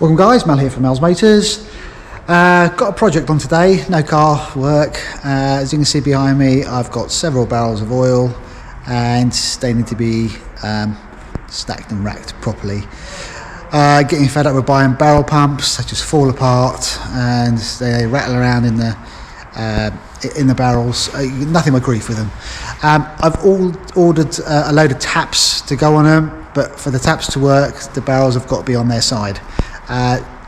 Welcome guys, Mel here from Mel's Motors. Got a project on today, no car work. As you can see behind me, I've got several barrels of oil and they need to be stacked and racked properly. Getting fed up with buying barrel pumps, they just fall apart and they rattle around in the barrels. Nothing but grief with them. I've ordered a load of taps to go on them, but for the taps to work, the barrels have got to be on their side.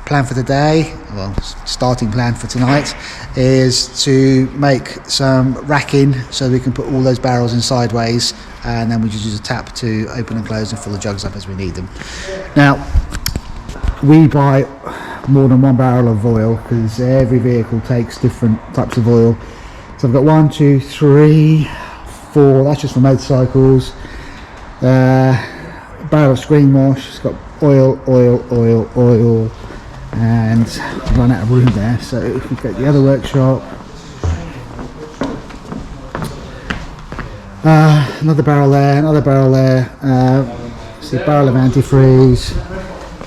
Plan for today, well, starting plan for tonight, is to make some racking so we can put all those barrels in sideways, and then we just use a tap to open and close and fill the jugs up as we need them. Now, we buy more than one barrel of oil because every vehicle takes different types of oil. So I've got 1, 2, 3, 4, that's just for motorcycles. Barrel of screen wash, it's got oil, and I've run out of room there, so if we go to the other workshop, another barrel there, see a barrel of antifreeze.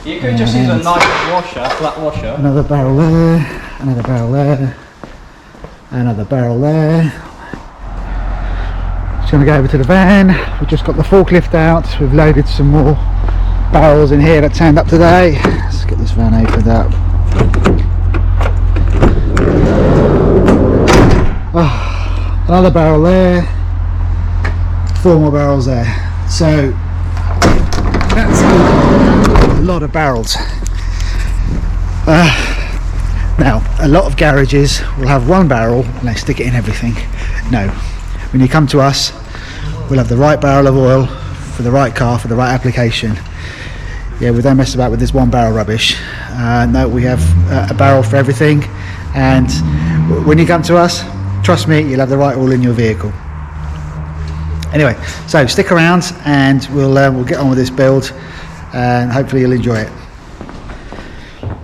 You could just use a nice washer, flat washer. Another barrel there, another barrel there, another barrel there. Just going to go over to the van. We've just got the forklift out, we've loaded some more barrels in here that turned up today. Let's get this van opened up. Oh, another barrel there, 4 more barrels there. So that's a lot of barrels. Now, a lot of garages will have one barrel and they stick it in everything. No, when you come to us, we'll have the right barrel of oil for the right car, for the right application. Yeah, we don't mess about with this one barrel rubbish. No, we have a barrel for everything, and when you come to us, trust me, you'll have the right oil in your vehicle. Anyway, so stick around and we'll get on with this build and hopefully you'll enjoy it.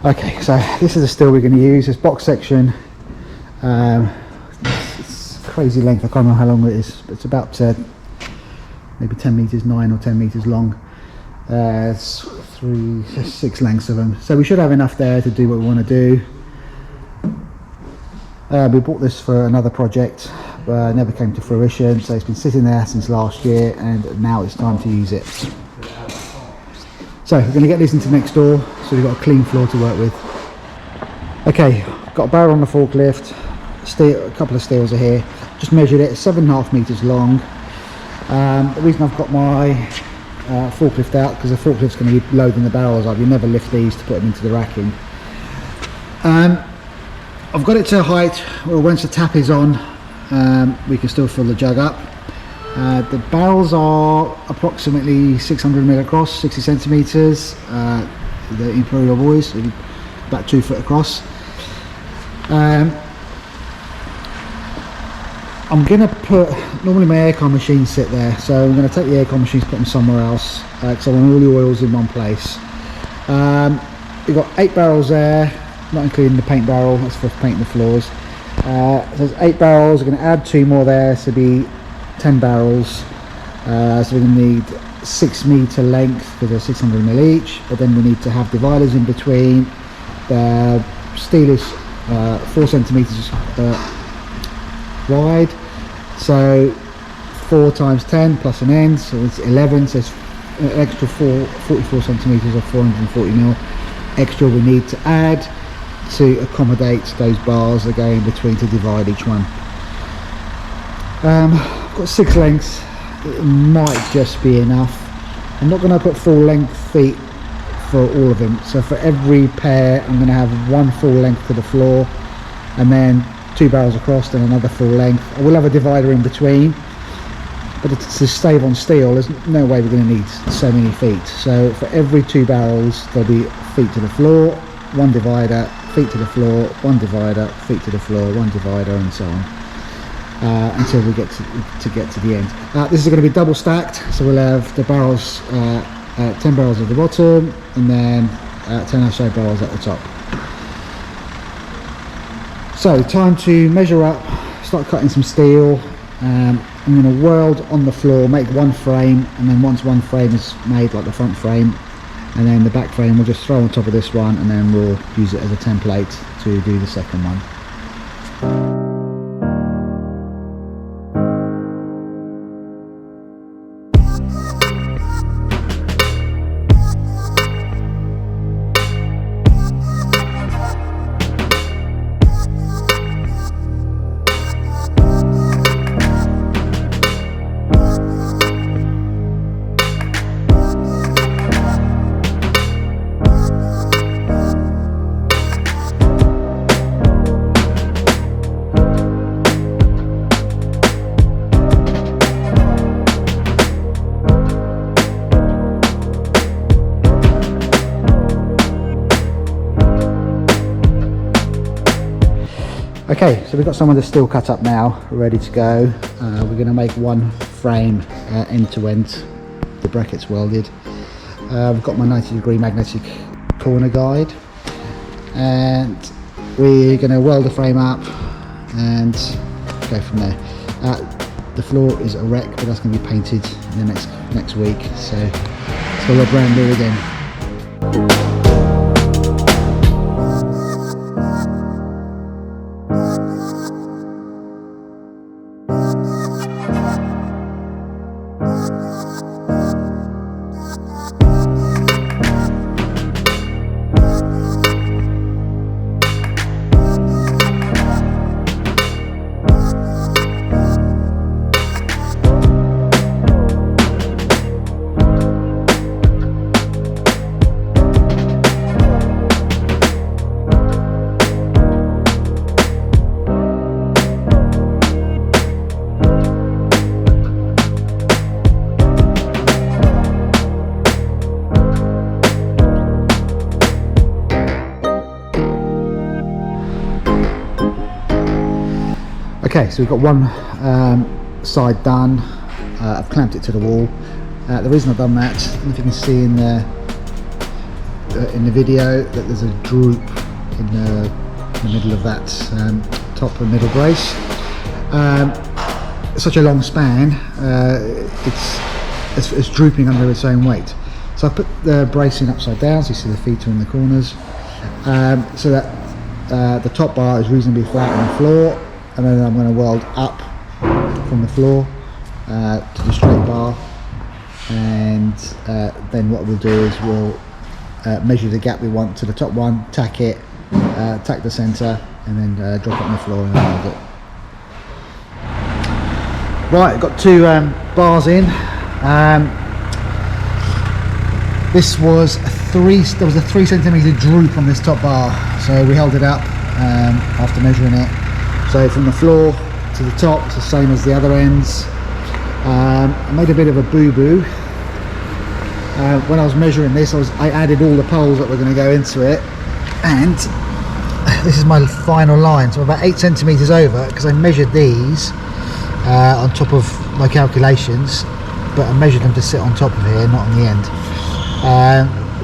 Okay, so this is the steel we're going to use, this box section. It's crazy length, I can't remember how long it is, but it's about maybe 10 meters, 9 or 10 meters long. 6 lengths of them, so we should have enough there to do what we want to do. We bought this for another project, but never came to fruition, so it's been sitting there since last year and now it's time to use it. So we're going to get these into next door so we've got a clean floor to work with. Okay, got a barrel on the forklift, a couple of steels are here, just measured it, 7.5 meters long. The reason I've got my forklift out, because the forklift's going to be loading the barrels up. You never lift these to put them into the racking. I've got it to a height where once the tap is on, we can still fill the jug up. The barrels are approximately 600 mil across, 60 centimeters. The Imperial boys, about 2 foot across. I'm going to put, normally my aircon machines sit there, so I'm going to take the aircon machines, put them somewhere else, because I want all the oils in one place. We've got 8 barrels there, not including the paint barrel, that's for painting the floors. So there's 8 barrels, we're going to add 2 more there, so it'll be 10 barrels. So we're going to need 6 meter length, because they're 600 mil each, but then we need to have dividers in between. The steel is 4 centimeters wide, so 4 times 10 plus an end, so it's 11, so it's an extra 44 centimeters or 440 mil extra we need to add to accommodate those bars that go in between to divide each one. I've got 6 lengths, it might just be enough. I'm not going to put full length feet for all of them, so for every pair I'm going to have 1 full length to the floor and then 2 barrels across, then another full length. I will have a divider in between, but to save on steel, there's no way we're going to need so many feet. So for every 2 barrels, there'll be feet to the floor, 1 divider, feet to the floor, 1 divider, feet to the floor, 1 divider, and so on, until we get to the end. This is going to be double stacked, so we'll have the barrels, 10 barrels at the bottom, and then 10 or so barrels at the top. So time to measure up, start cutting some steel. I'm going to weld on the floor, make 1 frame, and then once 1 frame is made, like the front frame, and then the back frame we'll just throw on top of this one, and then we'll use it as a template to do the second one. Okay, so we've got some of the steel cut up now, ready to go. We're going to make one frame end to end, the brackets welded. I've got my 90-degree magnetic corner guide, and we're going to weld the frame up and go from there. The floor is a wreck, but that's going to be painted in the next week, so it's going to look brand new again. Okay, so we've got one side done. I've clamped it to the wall. The reason I've done that, I don't know if you can see in the video that there's a droop in the middle of that top and middle brace. Such a long span, it's drooping under its own weight. So I put the bracing upside down, so you see the feet are in the corners, so that the top bar is reasonably flat on the floor. And then I'm going to weld up from the floor to the straight bar, and then what we'll do is we'll measure the gap we want to the top one, tack it, tack the centre, and then drop it on the floor and weld it. Right, I've got two bars in. This was there was a 3 centimetre droop on this top bar, so we held it up after measuring it. So from the floor to the top, it's the same as the other ends. I made a bit of a boo-boo. When I was measuring this, I added all the poles that were going to go into it, and this is my final line. So I'm about 8 centimetres over, because I measured these on top of my calculations, but I measured them to sit on top of here, not on the end.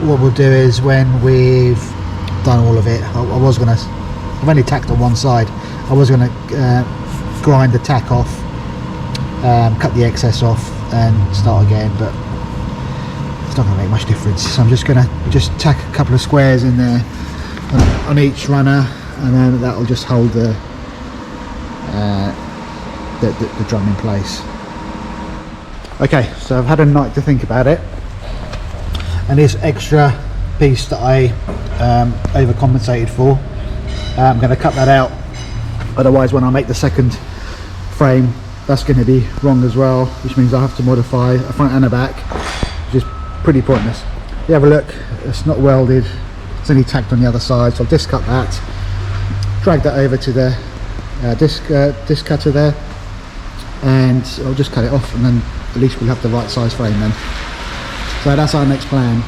What we'll do is, when we've done all of it, I've only tacked on one side. I was going to grind the tack off, cut the excess off and start again, but it's not going to make much difference. So I'm just going to tack a couple of squares in there on each runner, and then that will just hold the drum in place. Okay, so I've had a night to think about it, and this extra piece that I overcompensated for, I'm going to cut that out. Otherwise, when I make the second frame, that's going to be wrong as well, which means I have to modify a front and a back, which is pretty pointless. You have a look, it's not welded, it's only tacked on the other side, so I'll disc cut that, drag that over to the disc cutter there, and I'll just cut it off, and then at least we'll have the right size frame then. So that's our next plan.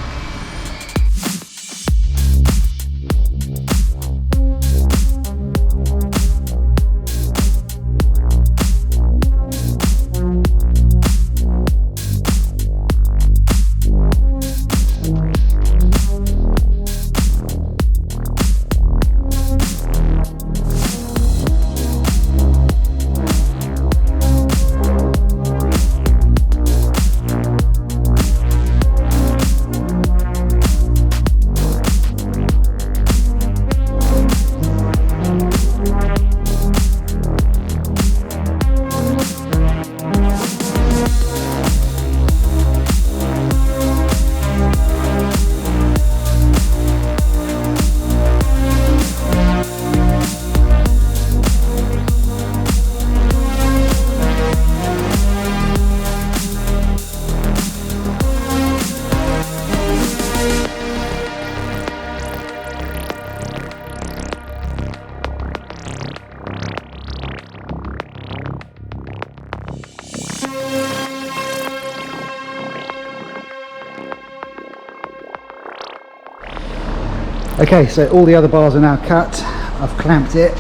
Okay, so all the other bars are now cut. I've clamped it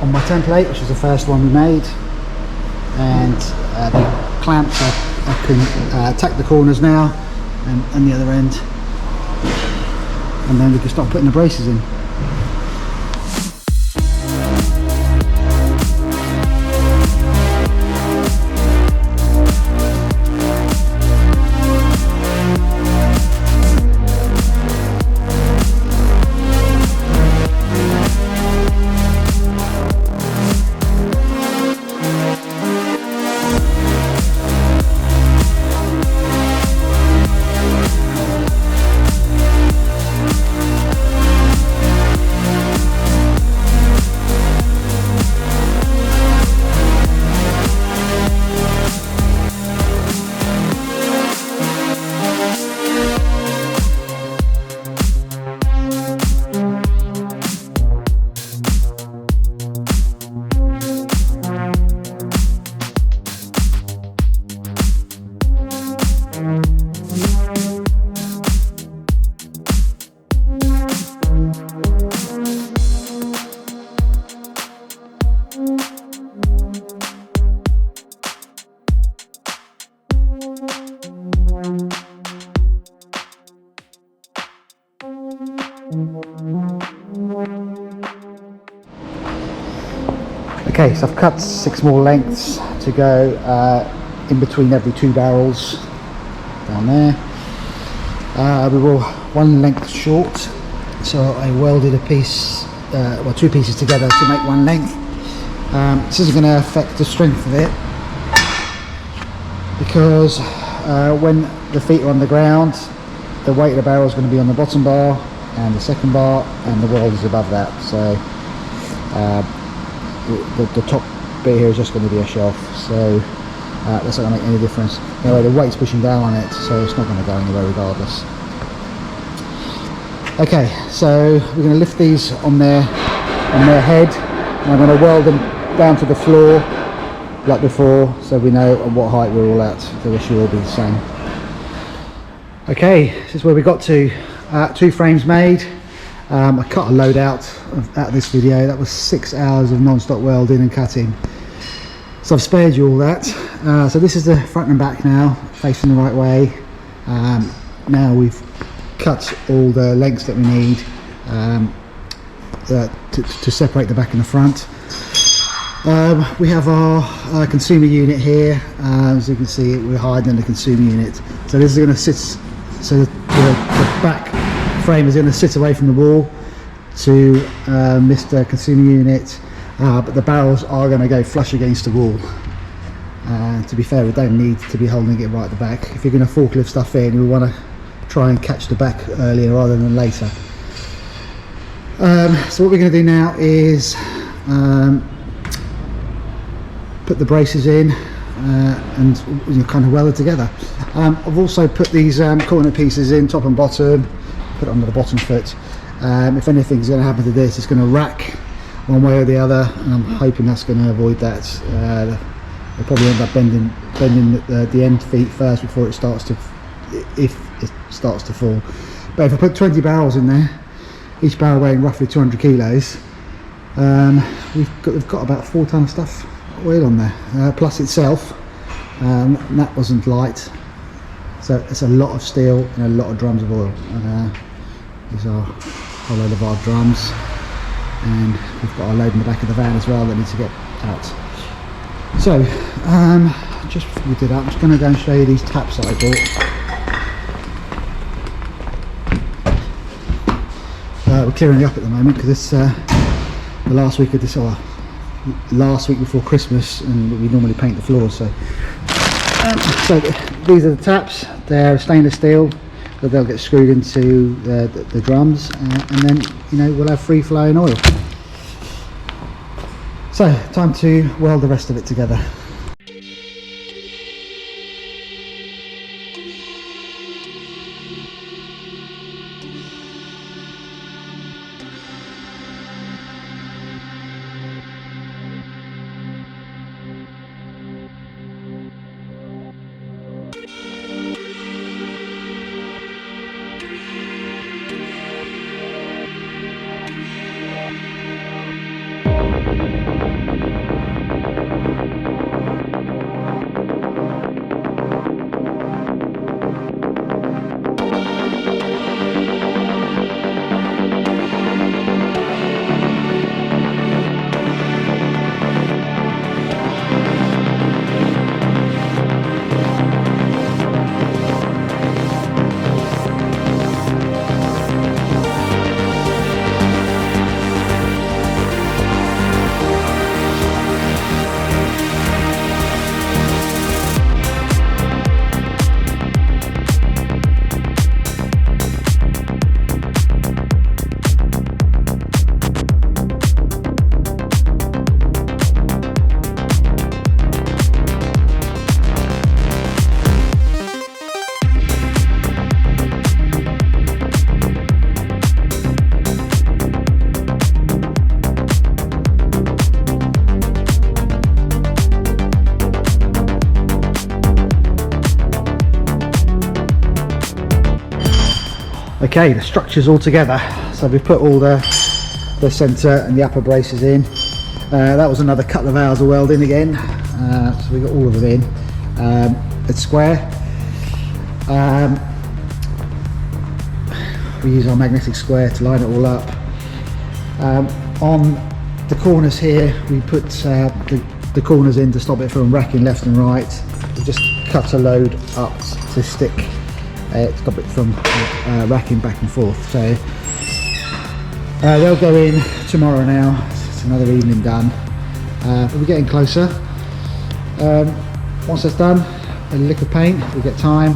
on my template, which is the first one we made, and the clamps I can tack the corners now and the other end, and then we can start putting the braces in. Okay, so I've cut 6 more lengths to go in between every 2 barrels down there. We were 1 length short, so I welded a piece, well 2 pieces together to make 1 length. This isn't going to affect the strength of it, because when the feet are on the ground, the weight of the barrel is going to be on the bottom bar and the second bar, and the weld is above that, so the top bit here is just going to be a shelf, so that's not going to make any difference. Anyway, the weight's pushing down on it, so it's not going to go anywhere regardless. Okay, so we're going to lift these on their head, and I'm going to weld them down to the floor like before, so we know at what height we're all at, so they should all be the same. Okay, this is where we got to. 2 frames made. I cut a load out of this video. That was 6 hours of non-stop welding and cutting, so I've spared you all that. So this is the front and back now, facing the right way. Now we've cut all the lengths that we need to separate the back and the front. We have our consumer unit here. As you can see, we're hiding in the consumer unit, so this is going to sit, so the back frame is going to sit away from the wall to Mr. Consumer Unit, but the barrels are going to go flush against the wall. To be fair, we don't need to be holding it right at the back. If you're going to forklift stuff in, we want to try and catch the back earlier rather than later. So what we're going to do now is put the braces in and kind of weld it together. I've also put these corner pieces in, top and bottom, put it under the bottom foot. If anything's going to happen to this, it's going to rack one way or the other, and I'm hoping that's going to avoid that. They'll probably end up bending the end feet first before it starts to, if it starts to fall. But if I put 20 barrels in there, each barrel weighing roughly 200 kilos, we've got about 4 tonne of stuff oil on there, plus itself. That wasn't light, so it's a lot of steel and a lot of drums of oil. These are a whole load of our drums, and we've got our load in the back of the van as well that needs to get out. So just before we do that, I'm just going to go and show you these taps that I bought. We're clearing it up at the moment because it's the last week of this, or last week before Christmas, and we normally paint the floors. So these are the taps. They're stainless steel, so they'll get screwed into the drums, and then we'll have free flowing oil. So time to weld the rest of it together. Okay, the structure's all together. So we've put all the centre and the upper braces in. That was another couple of hours of welding again. So we got all of them in. It's square. We use our magnetic square to line it all up. On the corners here, we put the corners in to stop it from racking left and right. We just cut a load up to stick, to stop it from racking back and forth. So they'll go in tomorrow now. It's another evening done. But we're getting closer. Once that's done, a lick of paint, we get time.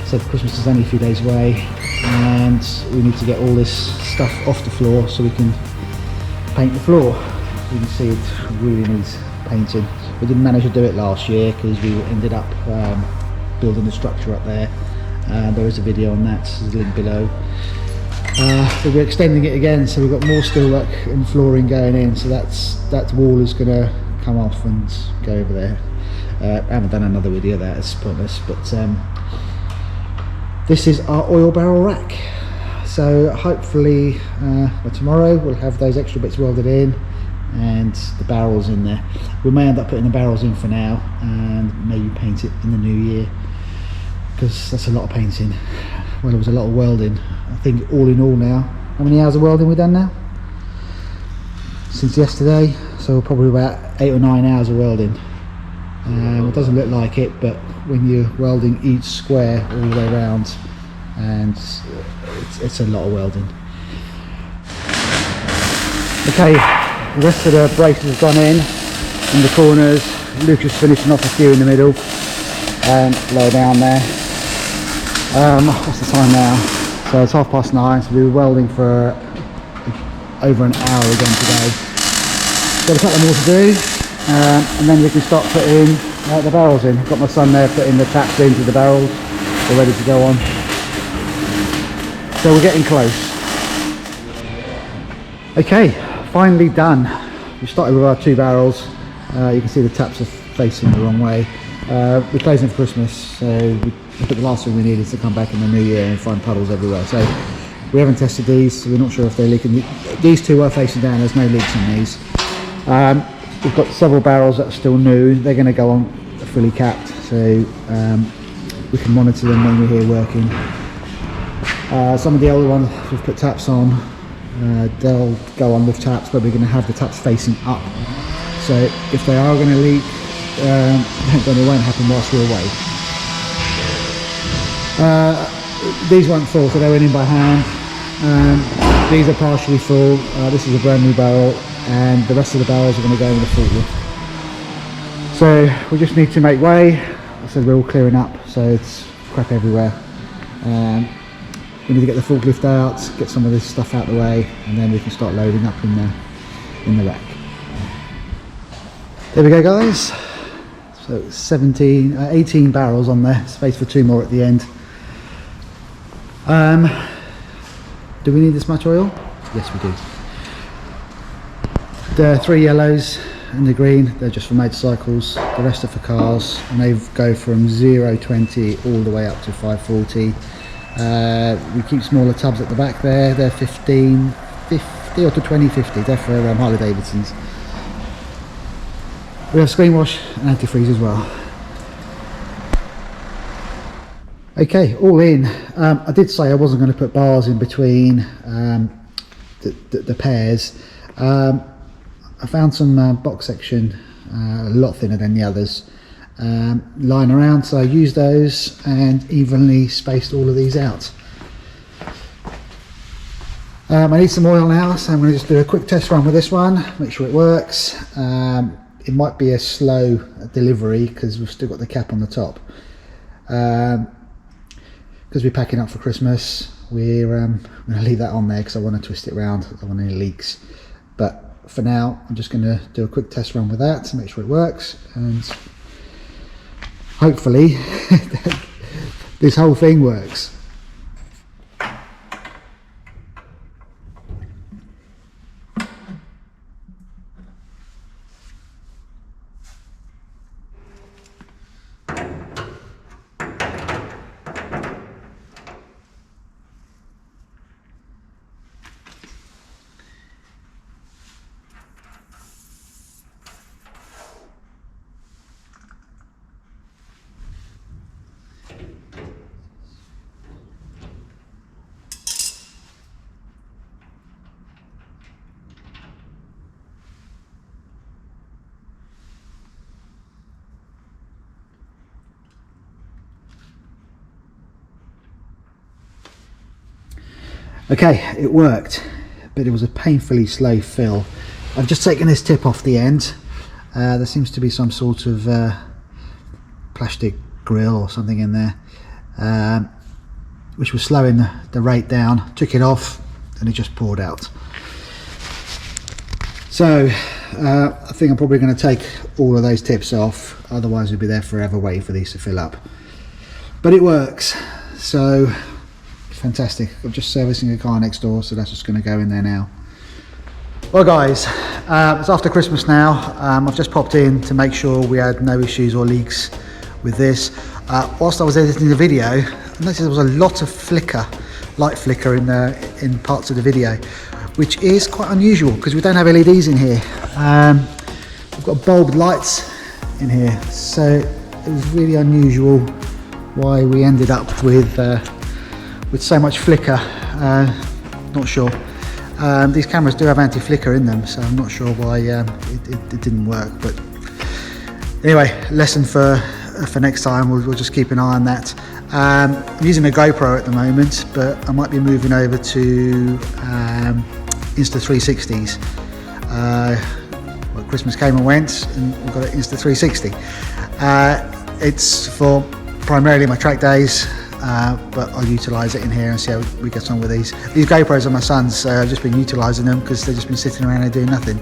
So Christmas is only a few days away, and we need to get all this stuff off the floor so we can paint the floor. You can see it really needs painting. We didn't manage to do it last year because we ended up building the structure up there. There is a video on that, there's a link below. But we're extending it again, so we've got more steelwork and flooring going in, so that wall is going to come off and go over there. I haven't done another video of that, it's pointless, but this is our oil barrel rack. So hopefully by tomorrow we'll have those extra bits welded in and the barrels in there. We may end up putting the barrels in for now and maybe paint it in the new year, because that's a lot of painting. Well, it was a lot of welding. I think all in all now, how many hours of welding we've done now? Since yesterday, so probably about 8 or 9 hours of welding. It doesn't look like it, but when you're welding each square all the way around, and it's a lot of welding. Okay, the rest of the braces have gone in the corners. Luke is finishing off a few in the middle and lower down there. What's the time now? So it's 9:30, so we were welding for over an hour again today. Got a couple more to do, and then we can start putting the barrels in. I've got my son there putting the taps into the barrels. They're ready to go on. So we're getting close. Okay, finally done. We started with our 2 barrels. You can see the taps are facing the wrong way. We're closing for Christmas, so the last thing we need is to come back in the new year and find puddles everywhere. So we haven't tested these, so we're not sure if they're leaking. These 2 are facing down, there's no leaks in these. We've got several barrels that are still new. They're going to go on fully capped, so we can monitor them when we're here working. Some of the older ones we've put taps on, they'll go on with taps, but we're going to have the taps facing up. So if they are going to leak, then it won't happen whilst we're away. These won't fall, so they went in by hand. These are partially full. This is a brand new barrel, and the rest of the barrels are going to go in the forklift. So we just need to make way. I said we're all clearing up, so it's crap everywhere. We need to get the forklift out, get some of this stuff out of the way, and then we can start loading up in the rack. There we go, guys. So 18 barrels on there, space for 2 more at the end. Do we need this much oil? Yes, we do. The 3 yellows and the green, they're just for motorcycles. The rest are for cars, and they go from 0.20 all the way up to 540. We keep smaller tubs at the back there. They're 15.50 or to 20.50. They're for Harley Davidsons. We have screen wash and antifreeze as well. Okay, all in. I did say I wasn't going to put bars in between the pairs. I found some box section a lot thinner than the others lying around, so I used those and evenly spaced all of these out. I need some oil now, so I'm going to just do a quick test run with this one, make sure it works. It might be a slow delivery because we've still got the cap on the top. Because we're packing up for Christmas, we're going to leave that on there because I want to twist it around. I don't want any leaks. But for now, I'm just going to do a quick test run with that to make sure it works, and hopefully this whole thing works. Okay, it worked, but it was a painfully slow fill. I've just taken this tip off the end. There seems to be some sort of plastic grill or something in there, which was slowing the rate down. Took it off and it just poured out. So I think I'm probably going to take all of those tips off, otherwise we'll be there forever waiting for these to fill up. But it works, so fantastic. I'm just servicing a car next door, so that's just going to go in there now. Well guys, it's after Christmas now. I've just popped in to make sure we had no issues or leaks with this. Whilst I was editing the video, I noticed there was a lot of light flicker in parts of the video, which is quite unusual because we don't have LEDs in here. We've got bulb lights in here, so it was really unusual why we ended up with so much flicker. Not sure. These cameras do have anti-flicker in them, so I'm not sure why it didn't work. But anyway, lesson for next time. We'll just keep an eye on that. I'm using a GoPro at the moment, but I might be moving over to Insta360s. Well, Christmas came and went, and we've got an Insta360. It's for primarily my track days, but I'll utilise it in here and see how we get on with these. These GoPros are my son's, so I've just been utilising them because they've just been sitting around and doing nothing.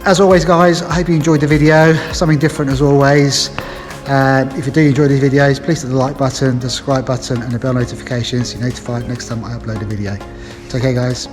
As always guys, I hope you enjoyed the video, something different as always. If you do enjoy these videos, please hit the like button, the subscribe button and the bell notification so you're notified next time I upload a video. Take care guys.